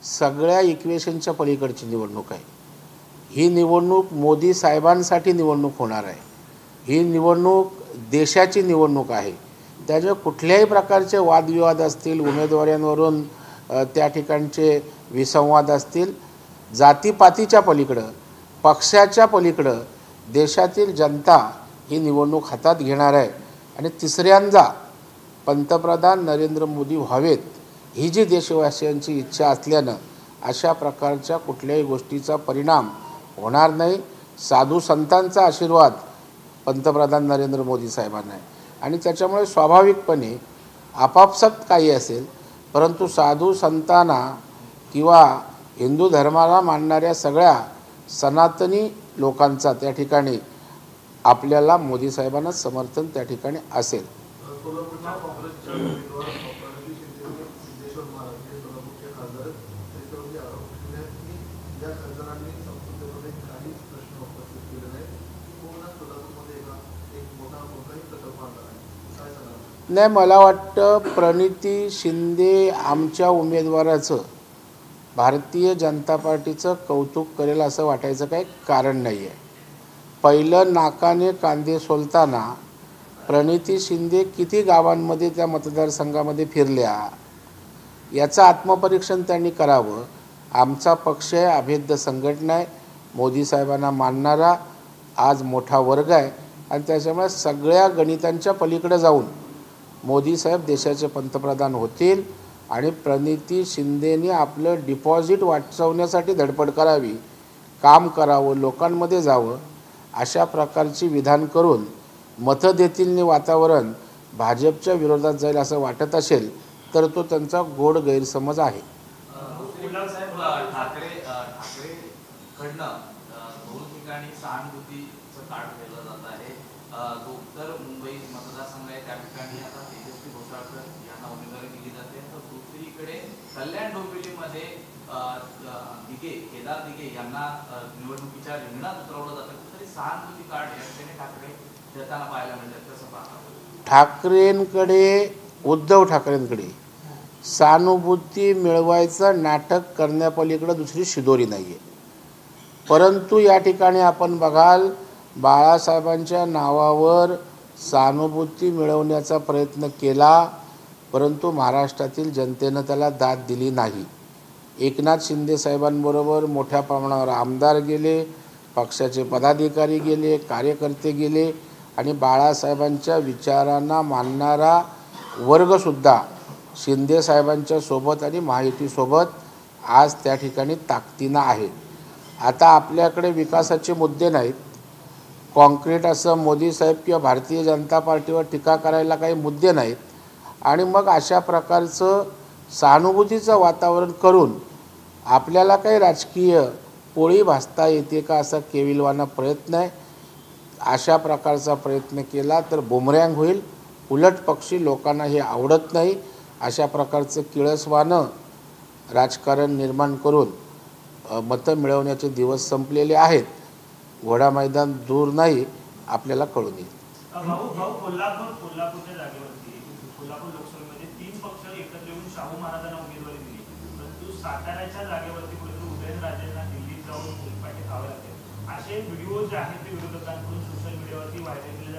सगळ्या इक्वेशनच्या पलीकडची निवडणूक आहे। ही निवडणूक मोदी साहेबांसाठी निवडणूक होणार आहे। ही निवडणूक देशाची निवडणूक आहे। त्याच्या कुठल्याही प्रकारचे वादविवाद असतील, उमेदवारांवरून त्या ठिकाणचे विसंवाद असतील, जातीपातीच्या पलीकडं, पक्षाच्या पलीकडं देशातील जनता ही निवडणूक हातात घेणार आहे आणि तिसऱ्यांदा पंतप्रधान नरेंद्र मोदी व्हावेत ही जी देशवासियांची इच्छा असल्यानं अशा प्रकारच्या कुठल्याही गोष्टीचा परिणाम होणार नाही। साधू संतांचा आशीर्वाद पंतप्रधान नरेंद्र मोदी साहेबांना आहे आणि त्याच्यामुळे स्वाभाविकपणे आपापसात काही असेल, परंतु साधू संतांना किंवा हिंदू धर्माला मानणाऱ्या सगळ्या सनातनी लोकांचा त्या ठिकाणी आपल्याला मोदी साहेबांना समर्थन त्या ठिकाणी असेल। नाही, मला वाटतं प्रणिती शिंदे आमच्या उमेदवाराचं भारतीय जनता पार्टीचं कौतुक करेल असं वाटायचं काही कारण नाही आहे। पहिलं नाकाने कांदे सोलताना प्रणिती शिंदे किती गावांमध्ये त्या मतदारसंघामध्ये फिरल्या याचं आत्मपरीक्षण त्यांनी करावं। आमचा पक्ष आहे, अभेद्य संघटना आहे, मोदी साहेबांना मानणारा आज मोठा वर्ग आहे आणि त्याच्यामुळे सगळ्या गणितांच्या पलीकडे जाऊन मोदी साहेब देशाचे पंतप्रधान होतील आणि प्रणिती शिंदेने आपलं डिपॉझिट वाचवण्यासाठी धडपड करावी, काम करावं, लोकांमध्ये जावं, अशा प्रकारची विधान करून मतं देतील वातावरण भाजपच्या विरोधात जाईल असं वाटत असेल तर तो त्यांचा गोड गैरसमज आहे। उत्तर मुंबई मतदारसंघ आहे त्या ठिकाणी आता तेजस्वी घोसाळकर यांना उमेदवारी दिली जाते, तर दुसरीकडे कल्याण डोंबिवलीमध्ये केदार दिघे यांना निवडणुकीच्या रिंगणात उतरवलं जातं। तरी सहानुभूती कार्ड या ठिकाणी ठाकरे देताना पाहायला मिळतात, कसं पाहता? ठाकरेंकडे, उद्धव ठाकरेंकडे सहानुभूती मिळवायचं नाटक करण्यापलीकडे दुसरी शिदोरी नाही आहे। परंतु या ठिकाणी आपण बघाल बाळासाहेबांच्या नावावर सहानुभूती मिळवण्याचा प्रयत्न केला, परंतु महाराष्ट्रातील जनतेनं त्याला दाद दिली नाही। एकनाथ शिंदे साहेबांबरोबर मोठ्या प्रमाणावर आमदार गेले, पक्षाचे पदाधिकारी गेले, कार्यकर्ते गेले आणि बाळासाहेबांच्या विचारांना मानणारा वर्गसुद्धा शिंदे साहेबांच्या सोबत आणि महायुतीसोबत आज त्या ठिकाणी ताकदीनं आहे। आता आपल्याकडे विकासाचे मुद्दे नाहीत, कॉन्क्रीट असं मोदी साहेब किंवा भारतीय जनता पार्टीवर टीका करायला काही मुद्दे नाहीत आणि मग अशा प्रकारचं सहानुभूतीचं वातावरण करून आपल्याला काही राजकीय पोळी भासता येते का असा केविलवाना प्रयत्न आहे। अशा प्रकारचा प्रयत्न केला तर बुमरँग होईल, उलट पक्षी लोकांना हे आवडत नाही। अशा प्रकारचं किळसवानं राजकारण निर्माण करून मतं मिळवण्याचे दिवस संपलेले आहेत। घोडा मैदान दूर नाही, आपल्याला कळून येईल। कोल्हापूरच्या जागेवरती कोल्हापूर लोकसभेमध्ये 3 पक्ष एकत्र येऊन शाहू महाराजांना उमेदवारी दिली, परंतु साताऱ्याच्या जागेवरती कुठेतरी उदयनराजेंना दिल्लीत जाऊन पाठी खावे लागते असे व्हिडिओ जे आहेत ते विरोधकांकडून सोशल मीडियावरती व्हायरल केले